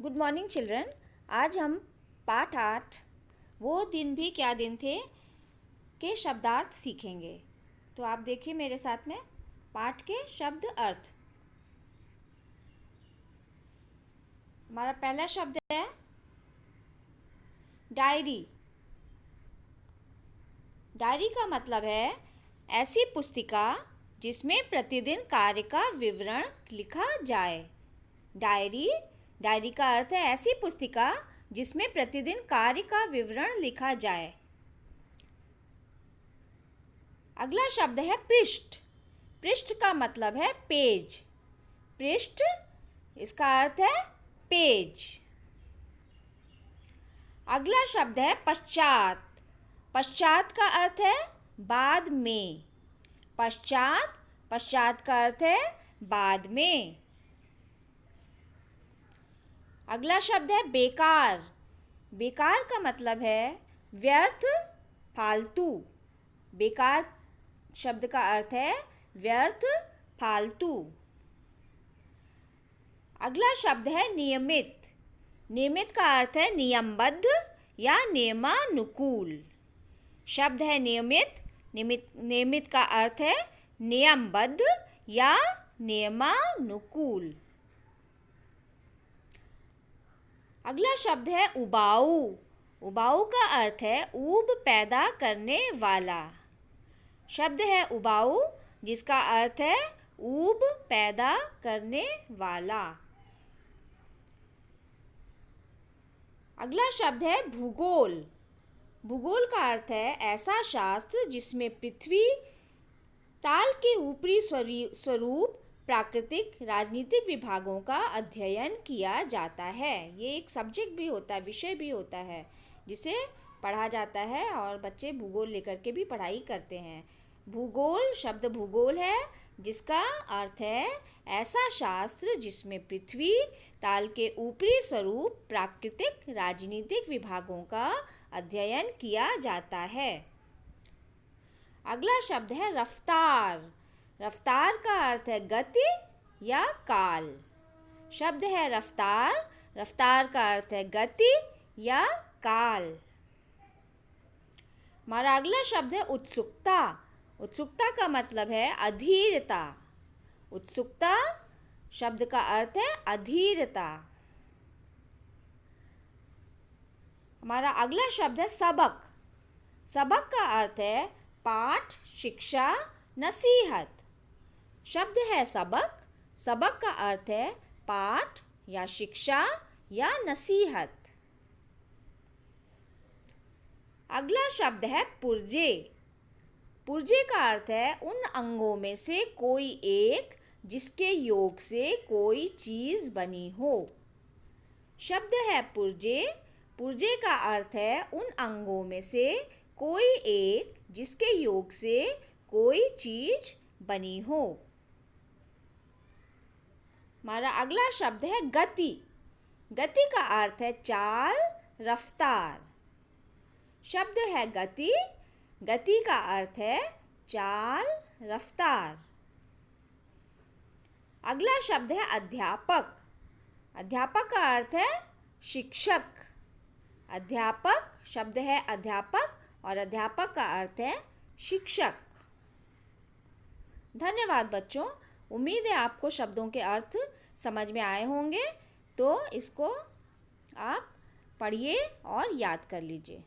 Good morning children. आज हम पाठ 8 वो दिन भी क्या दिन थे के शब्दार्थ सीखेंगे। तो आप देखिए मेरे साथ में पाठ के शब्द अर्थ। हमारा पहला शब्द है डायरी। डायरी का मतलब है ऐसी पुस्तिका जिसमें प्रतिदिन कार्य का विवरण लिखा जाए। डायरी का अर्थ है ऐसी पुस्तिका जिसमें प्रतिदिन कार्य का विवरण लिखा जाए। अगला शब्द है पृष्ठ। पृष्ठ का मतलब है पेज। पृष्ठ इसका अर्थ है पेज। अगला शब्द है पश्चात। पश्चात का अर्थ है बाद में। पश्चात का अर्थ है बाद में। अगला शब्द है बेकार। बेकार का मतलब है व्यर्थ, फालतू। बेकार शब्द का अर्थ है व्यर्थ, फालतू। अगला शब्द है नियमित। नियमित का अर्थ है नियमबद्ध या नियमानुकूल। शब्द है नियमित। नियमित का अर्थ है नियमबद्ध या नियमानुकूल। अगला शब्द है उबाऊ। उबाऊ का अर्थ है ऊब पैदा करने वाला। शब्द है उबाऊ जिसका अर्थ है ऊब पैदा करने वाला। अगला शब्द है भूगोल। भूगोल का अर्थ है ऐसा शास्त्र जिसमें पृथ्वी, ताल के ऊपरी स्वरूप, प्राकृतिक, राजनीतिक विभागों का अध्ययन किया जाता है। ये एक सब्जेक्ट भी होता है, विषय भी होता है जिसे पढ़ा जाता है और बच्चे भूगोल लेकर के भी पढ़ाई करते हैं। भूगोल शब्द भूगोल है जिसका अर्थ है ऐसा शास्त्र जिसमें पृथ्वी, ताल के ऊपरी स्वरूप, प्राकृतिक, राजनीतिक विभागों का अध्ययन किया जाता है। अगला शब्द है रफ्तार। रफ्तार का अर्थ है गति या काल। शब्द है रफ्तार। रफ्तार का अर्थ है गति या काल। हमारा अगला शब्द है उत्सुकता। उत्सुकता का मतलब है अधीरता। उत्सुकता शब्द का अर्थ है अधीरता। हमारा अगला शब्द है सबक। सबक का अर्थ है पाठ, शिक्षा, नसीहत। शब्द है सबक। सबक का अर्थ है पाठ या शिक्षा या नसीहत। अगला शब्द है पुर्जे। पुर्जे का अर्थ है उन अंगों में से कोई एक जिसके योग से कोई चीज बनी हो। शब्द है पुर्जे। पुर्जे का अर्थ है उन अंगों में से कोई एक जिसके योग से कोई चीज बनी हो। हमारा अगला शब्द है गति। गति का अर्थ है चाल, रफ्तार। शब्द है गति। गति का अर्थ है चाल, रफ्तार। अगला शब्द है अध्यापक। अध्यापक का अर्थ है शिक्षक। अध्यापक शब्द है अध्यापक और अध्यापक का अर्थ है शिक्षक। धन्यवाद बच्चों। उम्मीद है आपको शब्दों के अर्थ समझ में आए होंगे। तो इसको आप पढ़िए और याद कर लीजिए।